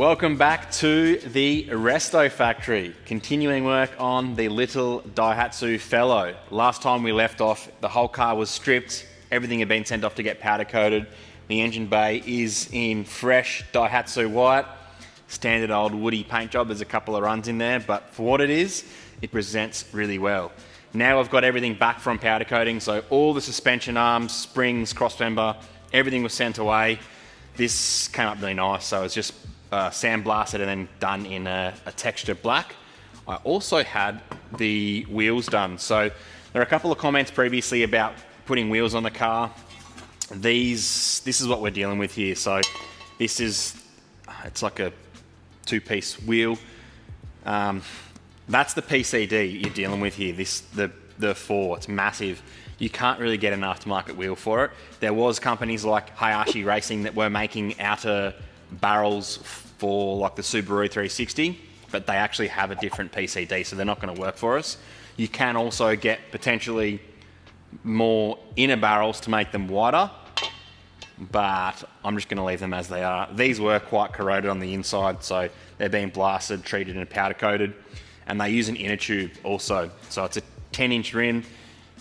Welcome back to the Resto factory, continuing work on the little Daihatsu Fellow. Last time we left off, the whole car was stripped, everything had been sent off to get powder coated. The engine bay is in fresh Daihatsu white, standard old woody paint job. There's a couple of runs in there, but for what it is, it presents really well. Now I've got everything back from powder coating, so all the suspension arms, springs, crossmember, everything was sent away. This came up really nice, so it's just sandblasted and then done in a texture black. I also had the wheels done. So there are a couple of comments previously about putting wheels on the car. This is what we're dealing with here. So it's like a two-piece wheel. That's the PCD you're dealing with here. The 4, it's massive. You can't really get an aftermarket wheel for it. There was companies like Hayashi Racing that were making outer barrels for like the Subaru 360, but they actually have a different PCD, so they're not going to work for us. You can also get potentially more inner barrels to make them wider, but I'm just going to leave them as they are. These were quite corroded on the inside, so they're being blasted, treated and powder coated, and they use an inner tube also. So it's a 10-inch rim.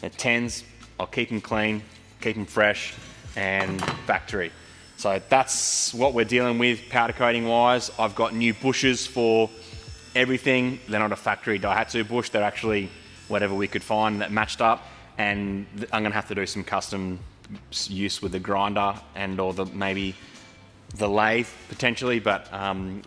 At 10s, I'll keep them clean, keep them fresh and factory. So that's what we're dealing with powder coating wise. I've got new bushes for everything. They're not a factory Daihatsu bush, they're actually whatever we could find that matched up. And I'm gonna have to do some custom use with the grinder or maybe the lathe potentially, but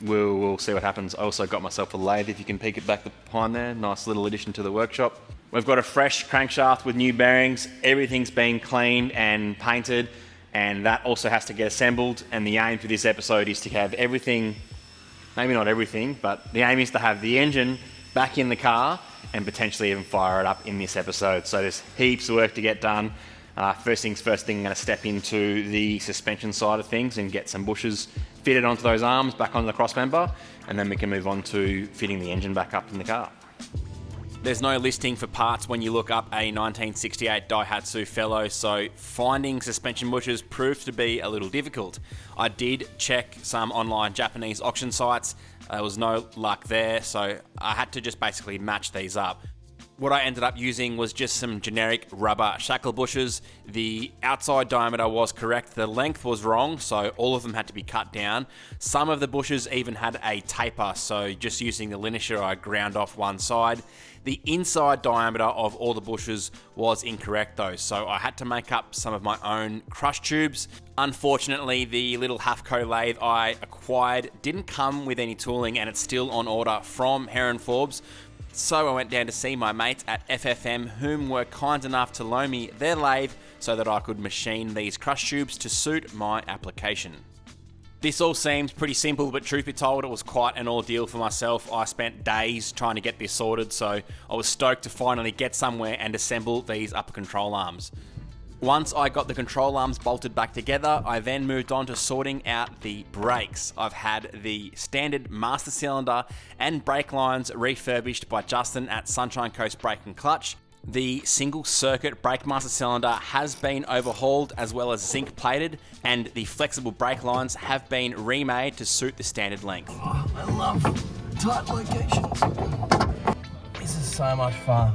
we'll see what happens. I also got myself a lathe, if you can peek it back behind there. Nice little addition to the workshop. We've got a fresh crankshaft with new bearings. Everything's been cleaned and painted, and that also has to get assembled. And the aim for this episode is to have everything, maybe not everything, but the aim is to have the engine back in the car and potentially even fire it up in this episode. So there's heaps of work to get done. First thing, I'm going to step into the suspension side of things and get some bushes fitted onto those arms, back onto the crossmember, and then we can move on to fitting the engine back up in the car. There's no listing for parts when you look up a 1968 Daihatsu Fellow, so finding suspension bushes proved to be a little difficult. I did check some online Japanese auction sites. There was no luck there, so I had to just basically match these up. What I ended up using was just some generic rubber shackle bushes. The outside diameter was correct, the length was wrong, so all of them had to be cut down. Some of the bushes even had a taper, so just using the linisher I ground off one side. The inside diameter of all the bushes was incorrect though, so I had to make up some of my own crush tubes. Unfortunately, the little Halfco lathe I acquired didn't come with any tooling, and it's still on order from Heron Forbes. So I went down to see my mates at FFM, whom were kind enough to loan me their lathe so that I could machine these crush tubes to suit my application. This all seems pretty simple, but truth be told, it was quite an ordeal for myself. I spent days trying to get this sorted, so I was stoked to finally get somewhere and assemble these upper control arms. Once I got the control arms bolted back together, I then moved on to sorting out the brakes. I've had the standard master cylinder and brake lines refurbished by Justin at Sunshine Coast Brake and Clutch. The single circuit brake master cylinder has been overhauled as well as zinc plated, and the flexible brake lines have been remade to suit the standard length. Oh, I love tight locations. This is so much fun.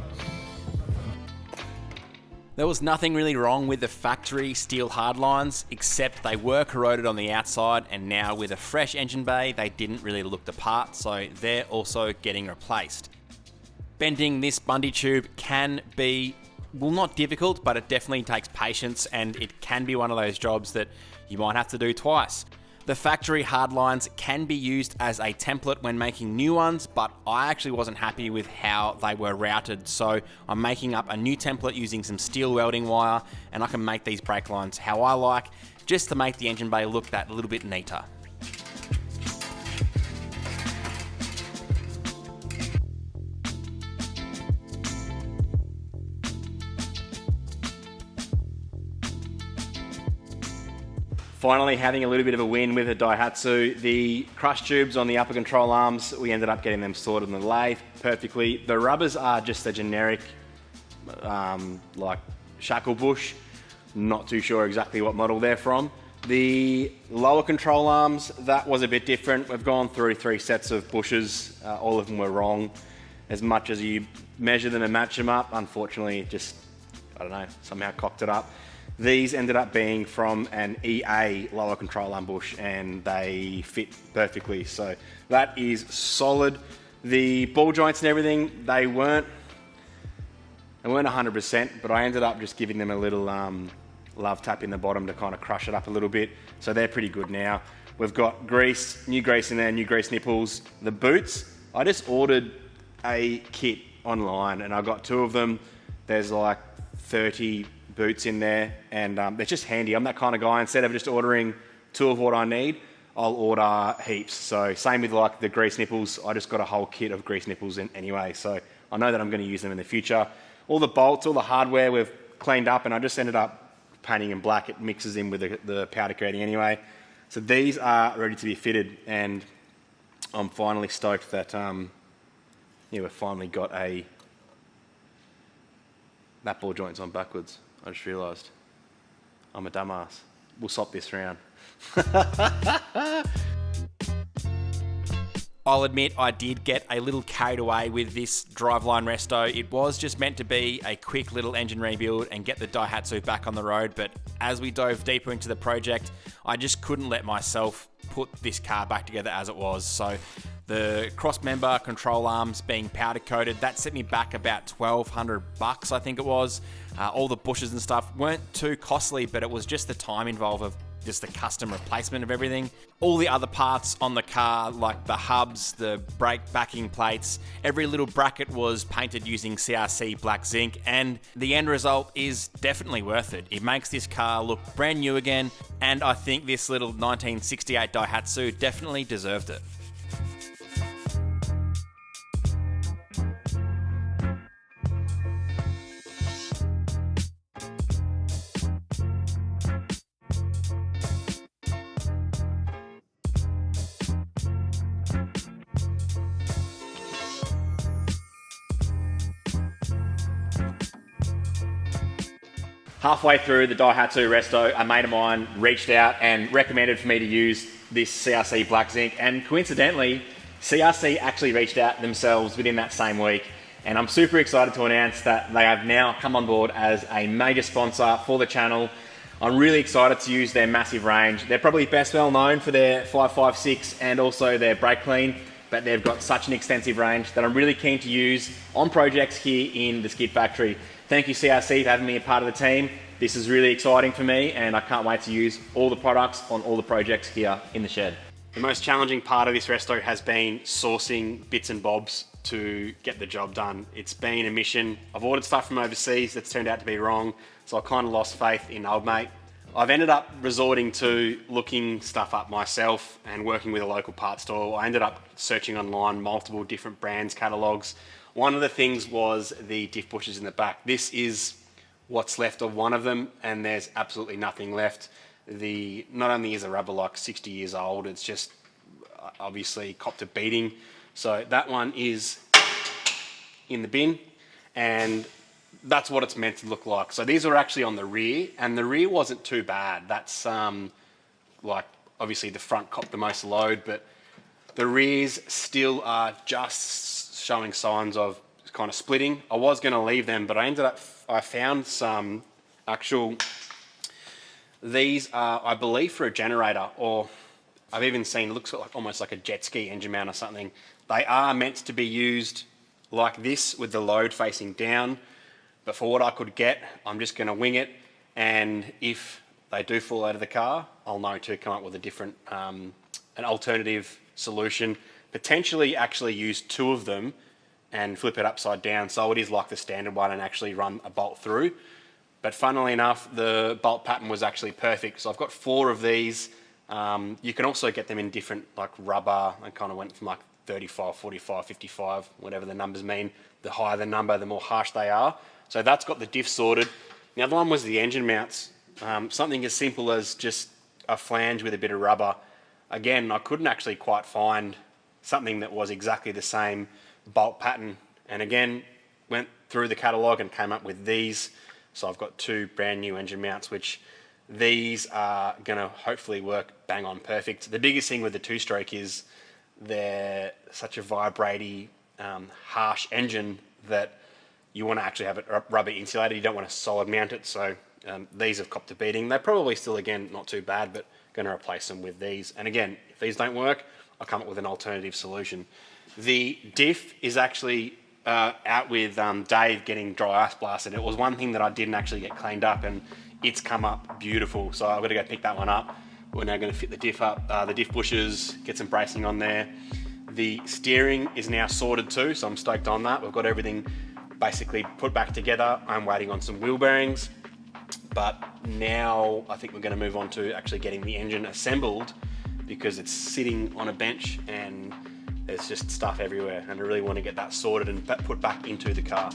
There was nothing really wrong with the factory steel hardlines, except they were corroded on the outside, and now with a fresh engine bay, they didn't really look the part, so they're also getting replaced. Bending this Bundy tube can be, well, not difficult, but it definitely takes patience, and it can be one of those jobs that you might have to do twice. The factory hardlines can be used as a template when making new ones, but I actually wasn't happy with how they were routed, so I'm making up a new template using some steel welding wire, and I can make these brake lines how I like, just to make the engine bay look that little bit neater. Finally, having a little bit of a win with a Daihatsu. The crush tubes on the upper control arms, we ended up getting them sorted in the lathe perfectly. The rubbers are just a generic, like shackle bush. Not too sure exactly what model they're from. The lower control arms, that was a bit different. We've gone through 3 sets of bushes. All of them were wrong. As much as you measure them and match them up, unfortunately, just, I don't know, somehow cocked it up. These ended up being from an EA lower control arm bush, and they fit perfectly. So that is solid. The ball joints and everything, they weren't 100%, but I ended up just giving them a little love tap in the bottom to kind of crush it up a little bit. So they're pretty good now. We've got grease, new grease in there, new grease nipples. The boots, I just ordered a kit online and I got 2 of them. There's like 30 boots in there, and they're just handy. I'm that kind of guy. Instead of just ordering 2 of what I need, I'll order heaps. So same with like the grease nipples. I just got a whole kit of grease nipples in anyway. So I know that I'm going to use them in the future. All the bolts, all the hardware we've cleaned up, and I just ended up painting in black. It mixes in with the powder coating anyway. So these are ready to be fitted, and I'm finally stoked that we've finally got that ball joint's on backwards. I just realised I'm a dumbass. We'll swap this round. I'll admit I did get a little carried away with this driveline Resto. It was just meant to be a quick little engine rebuild and get the Daihatsu back on the road, but as we dove deeper into the project, I just couldn't let myself put this car back together as it was. So the cross-member control arms being powder coated, that set me back about $1,200, I think it was. All the bushes and stuff weren't too costly, but it was just the time involved of just the custom replacement of everything. All the other parts on the car, like the hubs, the brake backing plates, every little bracket was painted using CRC black zinc, and the end result is definitely worth it. It makes this car look brand new again, and I think this little 1968 Daihatsu definitely deserved it. Halfway through the Daihatsu Resto, a mate of mine reached out and recommended for me to use this CRC black zinc, and coincidentally, CRC actually reached out themselves within that same week, and I'm super excited to announce that they have now come on board as a major sponsor for the channel. I'm really excited to use their massive range. They're probably best well known for their 556 and also their brake clean, but they've got such an extensive range that I'm really keen to use on projects here in the Skid Factory. Thank you CRC for having me a part of the team. This is really exciting for me, and I can't wait to use all the products on all the projects here in the shed. The most challenging part of this Resto has been sourcing bits and bobs to get the job done. It's been a mission. I've ordered stuff from overseas that's turned out to be wrong, so I kind of lost faith in old mate. I've ended up resorting to looking stuff up myself and working with a local parts store. I ended up searching online multiple different brands, catalogs. One of the things was the diff bushes in the back. This is what's left of one of them, and there's absolutely nothing left. Not only is the rubber like 60 years old, it's just obviously copped a beating. So that one is in the bin, and that's what it's meant to look like. So these are actually on the rear, and the rear wasn't too bad. That's like obviously the front copped the most load, but the rears still are just showing signs of kind of splitting. I was going to leave them, but I found some actual, these are, I believe, for a generator, or I've even seen, it looks like almost like a jet ski engine mount or something. They are meant to be used like this with the load facing down, but for what I could get, I'm just going to wing it, and if they do fall out of the car, I'll know to come up with a different, an alternative solution. Potentially actually use 2 of them and flip it upside down so it is like the standard one and actually run a bolt through. But funnily enough, the bolt pattern was actually perfect. So I've got 4 of these. You can also get them in different like rubber. I kind of went from like 35, 45, 55, whatever the numbers mean. The higher the number, the more harsh they are. So that's got the diff sorted. The other one was the engine mounts. Something as simple as just a flange with a bit of rubber. Again, I couldn't actually quite find something that was exactly the same bolt pattern, and again went through the catalogue and came up with these. So I've got 2 brand new engine mounts, which These are going to hopefully work bang on perfect. The biggest thing with the two-stroke is they're such a vibrating, harsh engine that you want to actually have it rubber insulated. You don't want to solid mount it. So these have copped a beating. They're probably still, again, not too bad, but going to replace them with these. And again, if these don't work, I'll come up with an alternative solution. The diff is actually out with Dave getting dry ice blasted. It was one thing that I didn't actually get cleaned up, and it's come up beautiful. So I've got to go pick that one up. We're now going to fit the diff up, the diff bushes, get some bracing on there. The steering is now sorted too, so I'm stoked on that. We've got everything basically put back together. I'm waiting on some wheel bearings, but now I think we're going to move on to actually getting the engine assembled, because it's sitting on a bench and there's just stuff everywhere, and I really want to get that sorted and put back into the car.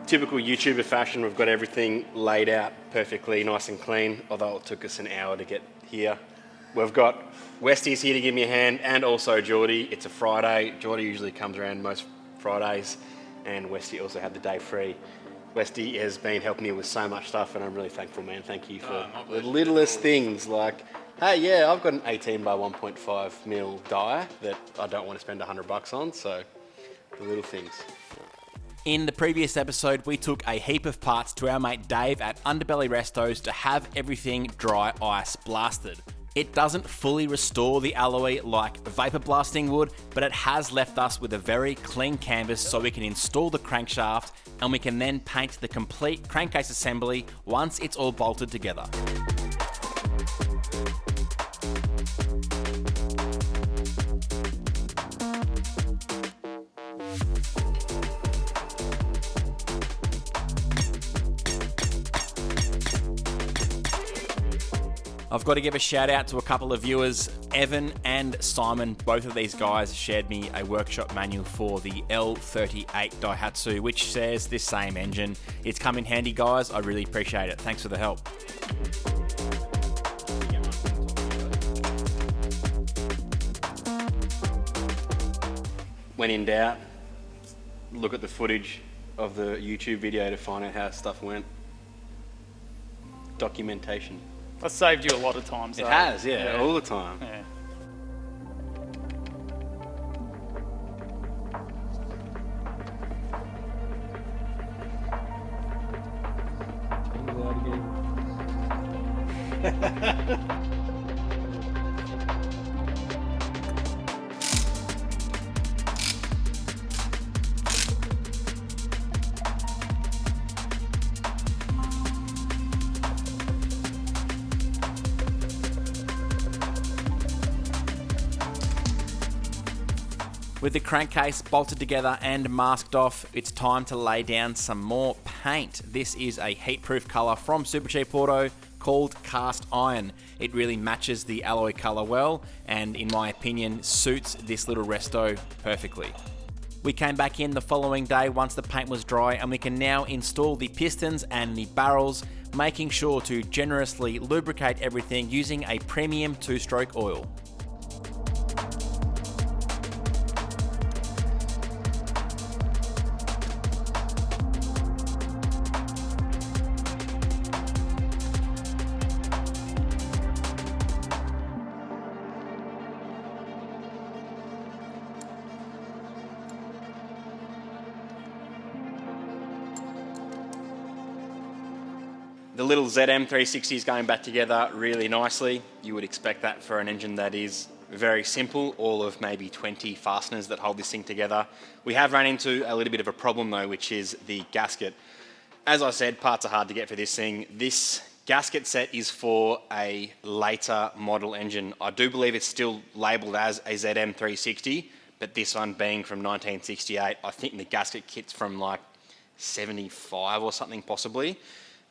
Typical YouTuber fashion, we've got everything laid out perfectly, nice and clean, although it took us an hour to get here. We've got Westy's here to give me a hand, and also Geordie. It's a Friday. Geordie usually comes around most Fridays, and Westy also had the day free. Westy has been helping me with so much stuff, and I'm really thankful, man. Thank you for the littlest things, like, hey, yeah, I've got an 18 by 1.5 mil die that I don't want to spend $100 on, so the little things. In the previous episode, we took a heap of parts to our mate Dave at Underbelly Restos to have everything dry ice blasted. It doesn't fully restore the alloy like vapor blasting would, but it has left us with a very clean canvas so we can install the crankshaft, and we can then paint the complete crankcase assembly once it's all bolted together. I've got to give a shout out to a couple of viewers, Evan and Simon. Both of these guys shared me a workshop manual for the L38 Daihatsu, which says this same engine. It's come in handy, guys. I really appreciate it. Thanks for the help. When in doubt, look at the footage of the YouTube video to find out how stuff went. Documentation. That's saved you a lot of time. It has, yeah, all the time. Yeah. With the crankcase bolted together and masked off, it's time to lay down some more paint. This is a heat-proof colour from Supercheap Auto called Cast Iron. It really matches the alloy colour well, and in my opinion, suits this little Resto perfectly. We came back in the following day once the paint was dry, and we can now install the pistons and the barrels, making sure to generously lubricate everything using a premium two-stroke oil. The little ZM360 is going back together really nicely. You would expect that for an engine that is very simple, all of maybe 20 fasteners that hold this thing together. We have run into a little bit of a problem though, which is the gasket. As I said, parts are hard to get for this thing. This gasket set is for a later model engine. I do believe it's still labelled as a ZM360, but this one being from 1968, I think the gasket kit's from like 75 or something possibly.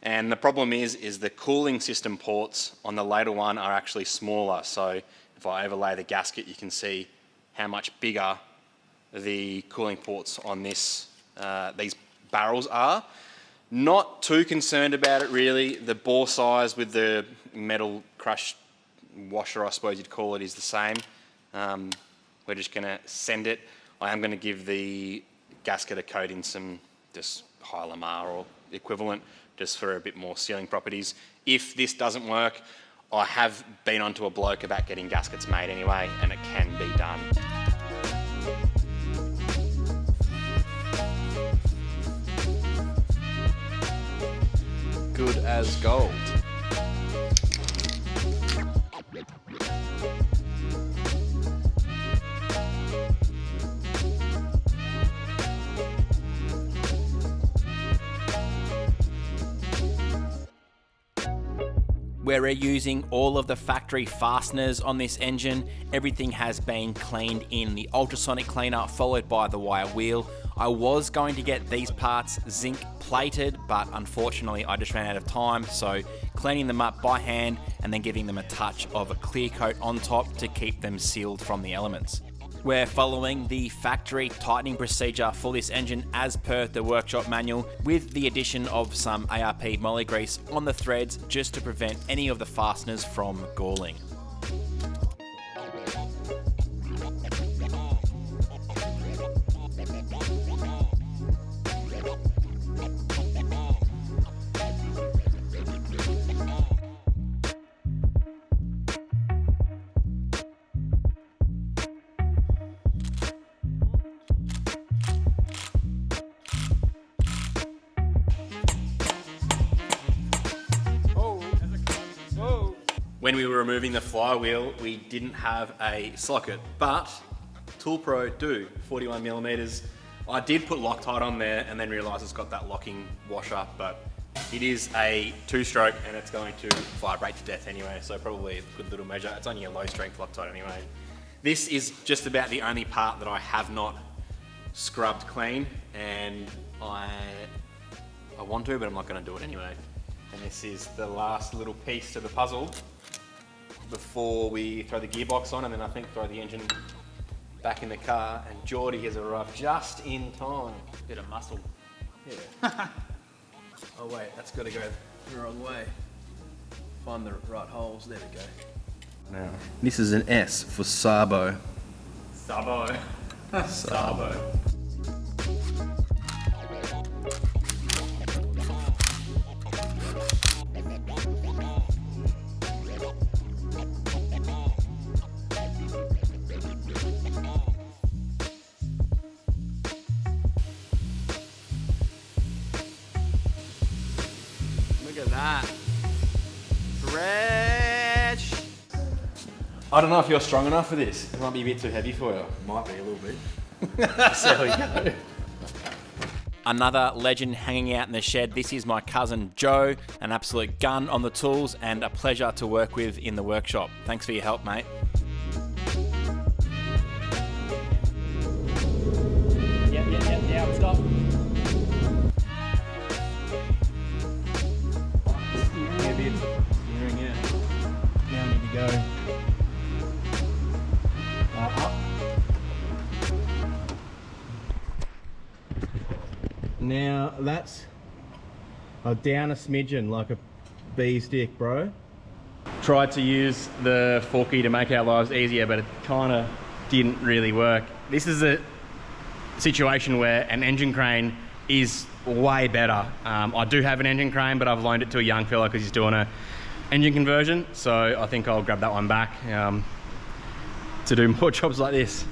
And the problem is the cooling system ports on the later one are actually smaller. So if I overlay the gasket, you can see how much bigger the cooling ports on this these barrels are. Not too concerned about it really. The bore size with the metal crush washer, I suppose you'd call it, is the same. We're just going to send it. I am going to give the gasket a coat in some just high Lamar or equivalent, just for a bit more sealing properties. If this doesn't work, I have been onto a bloke about getting gaskets made anyway, and it can be done. Good as gold. We're reusing all of the factory fasteners on this engine. Everything has been cleaned in the ultrasonic cleaner, followed by the wire wheel. I was going to get these parts zinc plated, but unfortunately I just ran out of time, so cleaning them up by hand and then giving them a touch of a clear coat on top to keep them sealed from the elements. We're following the factory tightening procedure for this engine as per the workshop manual, with the addition of some ARP moly grease on the threads just to prevent any of the fasteners from galling. When we were removing the flywheel, we didn't have a socket, but Tool Pro do, 41 millimeters. I did put Loctite on there and then realized it's got that locking washer, but it is a two-stroke and it's going to vibrate to death anyway, so probably a good little measure. It's only a low strength Loctite anyway. This is just about the only part that I have not scrubbed clean, and I want to, but I'm not going to do it anyway. And this is the last little piece to the puzzle before we throw the gearbox on, and then I think throw the engine back in the car. And Geordie has arrived just in time. Bit of muscle. Yeah. Oh wait, that's got to go the wrong way. Find the right holes. There we go. Now, this is an S for Sabo. Sabo. Sabo. Look at that. Fresh. I don't know if you're strong enough for this. It might be a bit too heavy for you. Might be a little bit. So there we go. Another legend hanging out in the shed. This is my cousin Joe, an absolute gun on the tools and a pleasure to work with in the workshop. Thanks for your help, mate. Yeah, stop. Steering, yeah. Now I need to go up. Now that's down a smidgen, like a bee's dick, bro. Tried to use the forky to make our lives easier, but it kind of didn't really work. This is a situation where an engine crane is way better. I do have an engine crane, but I've loaned it to a young fella because he's doing a engine conversion, so I think I'll grab that one back to do more jobs like this.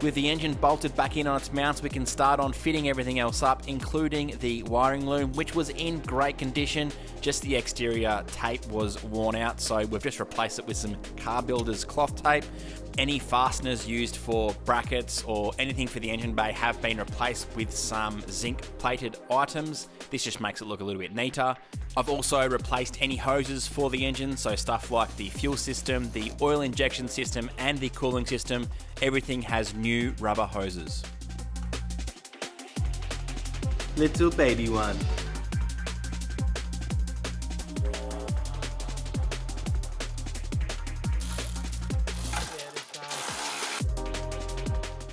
With the engine bolted back in on its mounts, we can start on fitting everything else up, including the wiring loom, which was in great condition. Just the exterior tape was worn out, so we've just replaced it with some car builder's cloth tape. Any fasteners used for brackets or anything for the engine bay have been replaced with some zinc plated items. This just makes it look a little bit neater. I've also replaced any hoses for the engine, so stuff like the fuel system, the oil injection system, and the cooling system. Everything has new rubber hoses. Little baby one.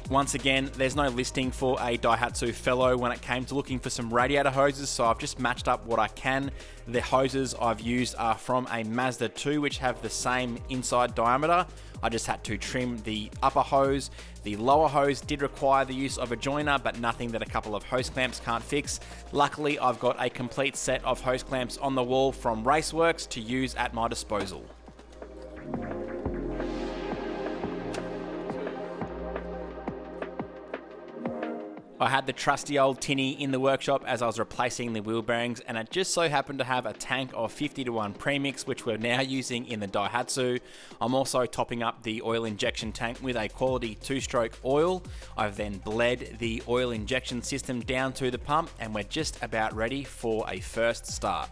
Once again, there's no listing for a Daihatsu Fellow when it came to looking for some radiator hoses, so I've just matched up what I can. The hoses I've used are from a Mazda 2, which have the same inside diameter. I just had to trim the upper hose. The lower hose did require the use of a joiner, but nothing that a couple of hose clamps can't fix. Luckily, I've got a complete set of hose clamps on the wall from Raceworks to use at my disposal. I had the trusty old tinny in the workshop as I was replacing the wheel bearings, and it just so happened to have a tank of 50-to-1 premix, which we're now using in the Daihatsu. I'm also topping up the oil injection tank with a quality two-stroke oil. I've then bled the oil injection system down to the pump, and we're just about ready for a first start.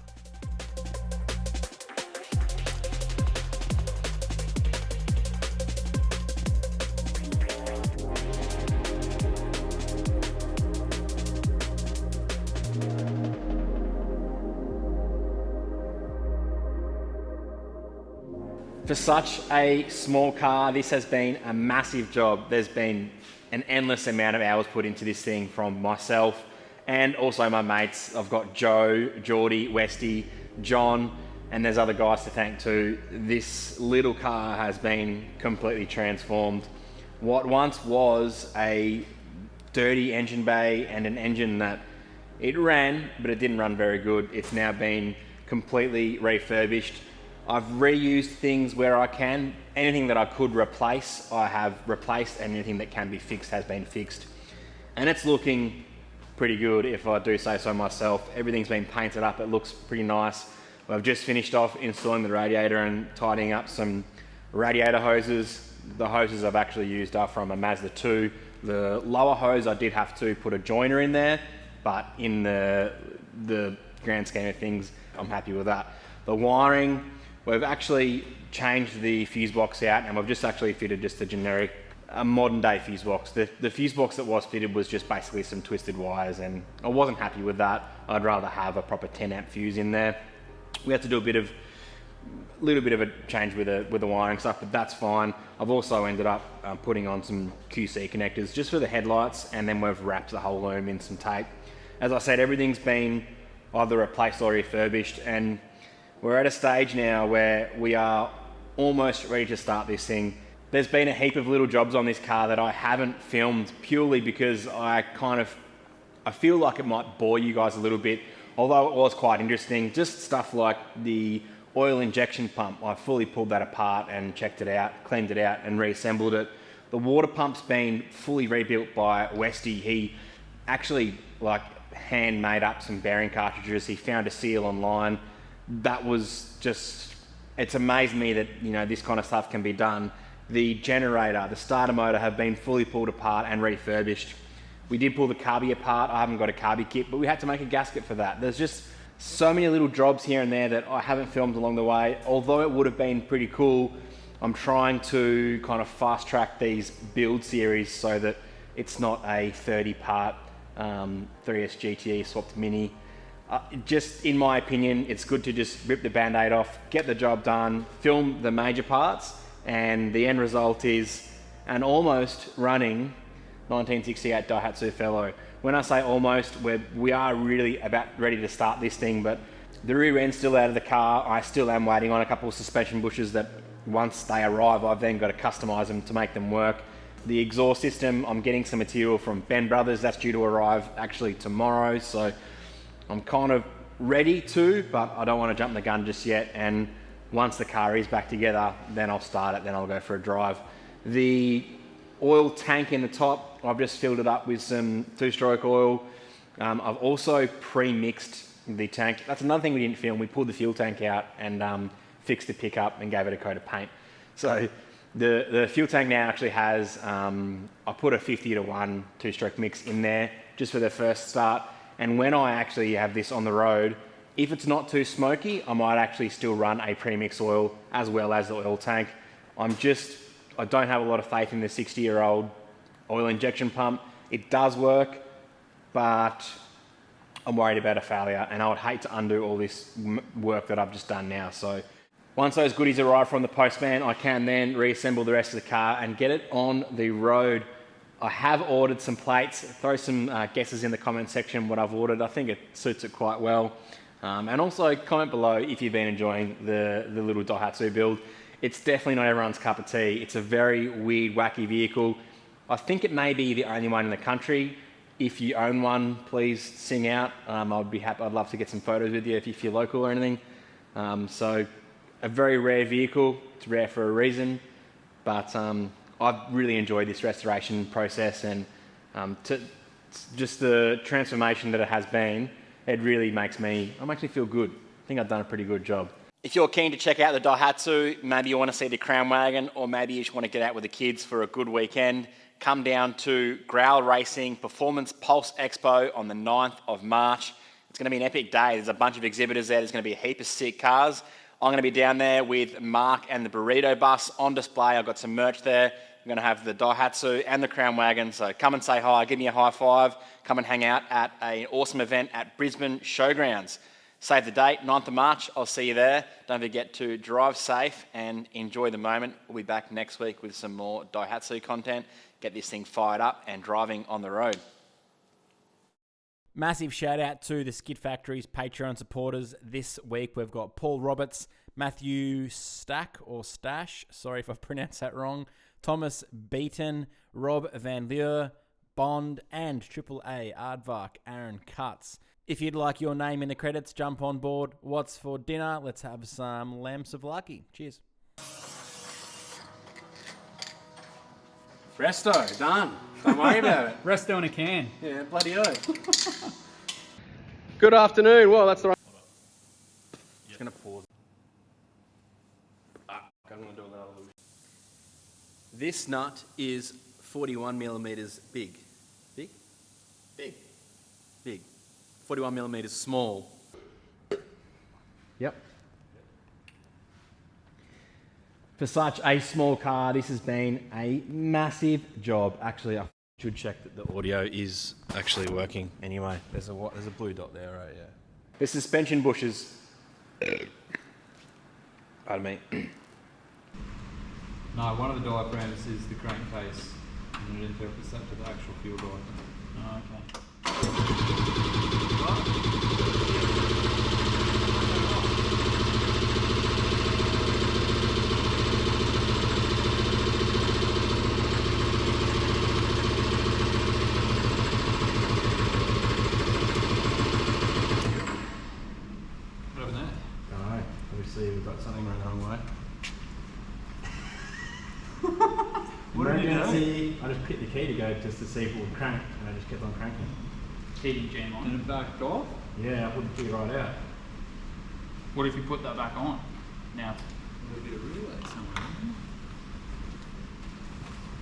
For such a small car, this has been a massive job. There's been an endless amount of hours put into this thing from myself and also my mates. I've got Joe, Geordie, Westy, John, and there's other guys to thank too. This little car has been completely transformed. What once was a dirty engine bay and an engine that it ran, but it didn't run very good, it's now been completely refurbished. I've reused things where I can. Anything that I could replace, I have replaced, and anything that can be fixed has been fixed. And it's looking pretty good, if I do say so myself. Everything's been painted up, it looks pretty nice. I've just finished off installing the radiator and tidying up some radiator hoses. The hoses I've actually used are from a Mazda 2. The lower hose, I did have to put a joiner in there, but in the grand scheme of things, I'm happy with that. The wiring, we've actually changed the fuse box out, and we've just actually fitted just a generic, modern day fuse box. The fuse box that was fitted was just basically some twisted wires, and I wasn't happy with that. I'd rather have a proper 10 amp fuse in there. We had to do a little bit of a change with the wiring stuff, but that's fine. I've also ended up putting on some QC connectors just for the headlights, and then we've wrapped the whole loom in some tape. As I said, everything's been either replaced or refurbished, and we're at a stage now where we are almost ready to start this thing. There's been a heap of little jobs on this car that I haven't filmed purely because I feel like it might bore you guys a little bit, although it was quite interesting. Just stuff like the oil injection pump. I fully pulled that apart and checked it out, cleaned it out and reassembled it. The water pump's been fully rebuilt by Westy. He actually hand made up some bearing cartridges. He found a seal online. That was just, it's amazed me that, you know, this kind of stuff can be done. The generator, the starter motor have been fully pulled apart and refurbished. We did pull the carby apart. I haven't got a carby kit, but we had to make a gasket for that. There's just so many little jobs here and there that I haven't filmed along the way. Although it would have been pretty cool, I'm trying to kind of fast track these build series so that it's not a 30 part 3S GTE swapped Mini. Just in my opinion, it's good to just rip the band-aid off, get the job done, film the major parts, and the end result is an almost running 1968 Daihatsu Fellow. When I say almost, we are really about ready to start this thing, but the rear end's still out of the car. I still am waiting on a couple of suspension bushes that once they arrive, I've then got to customize them to make them work. The exhaust system, I'm getting some material from Ben Brothers. That's due to arrive actually tomorrow, so I'm kind of ready to, but I don't want to jump the gun just yet. And once the car is back together, then I'll start it, then I'll go for a drive. The oil tank in the top. I've just filled it up with some two-stroke oil. I've also pre-mixed the tank. That's another thing we didn't film. We pulled the fuel tank out and fixed the pickup and gave it a coat of paint. So the fuel tank now actually has, I put a 50-to-1 two-stroke mix in there just for the first start. And when I actually have this on the road, if it's not too smoky, I might actually still run a premix oil as well as the oil tank. I don't have a lot of faith in the 60-year-old oil injection pump. It does work, but I'm worried about a failure, and I would hate to undo all this work that I've just done now. So once those goodies arrive from the postman, I can then reassemble the rest of the car and get it on the road. I have ordered some plates. Throw some guesses in the comment section what I've ordered. I think it suits it quite well. And also comment below if you've been enjoying the little Daihatsu build. It's definitely not everyone's cup of tea. It's a very weird, wacky vehicle. I think it may be the only one in the country. If you own one, please sing out. I'd be happy. I'd love to get some photos with you if you're local or anything. So a very rare vehicle. It's rare for a reason, but I've really enjoyed this restoration process, and just the transformation that it has been. It really makes me feel good. I think I've done a pretty good job. If you're keen to check out the Daihatsu, maybe you want to see the Crown Wagon, or maybe you just want to get out with the kids for a good weekend, come down to Growl Racing Performance Pulse Expo on the 9th of March. It's going to be an epic day. There's a bunch of exhibitors there. There's going to be a heap of sick cars. I'm going to be down there with Mark and the Burrito Bus on display. I've got some merch there. I'm going to have the Daihatsu and the Crown Wagon, so come and say hi, give me a high five, come and hang out at an awesome event at Brisbane Showgrounds. Save the date, 9th of March, I'll see you there. Don't forget to drive safe and enjoy the moment. We'll be back next week with some more Daihatsu content, get this thing fired up and driving on the road. Massive shout out to the Skid Factory's Patreon supporters. This week we've got Paul Roberts, Matthew Stash, sorry if I've pronounced that wrong, Thomas Beaton, Rob Van Lier, Bond, and AAA Aardvark Aaron Cutts. If you'd like your name in the credits, jump on board. What's for dinner? Let's have some lamb souvlaki. Cheers. Resto, done. Don't worry about it. Resto in a can. Yeah, bloody oath. Good afternoon. Well, that's the right. Just going to pause. I'm going to do another little. This nut is 41 millimeters big. Big? Big. Big. 41 millimeters small. Yep. For such a small car, this has been a massive job. Actually, I should check that the audio is actually working anyway. There's a blue dot there, right? Yeah. The suspension bushes. Pardon me. No, one of the diaphragms is the crankcase, and it interprets that to the actual fuel diaphragm. What happened there? I don't know. Obviously, we've got something going the wrong way. What did you do? I just picked the key to go just to see if it would crank, and I just kept on cranking. Heating jam on. And it backed off? Yeah, I put the key right out. What if you put that back on? Now. A little bit of relay somewhere.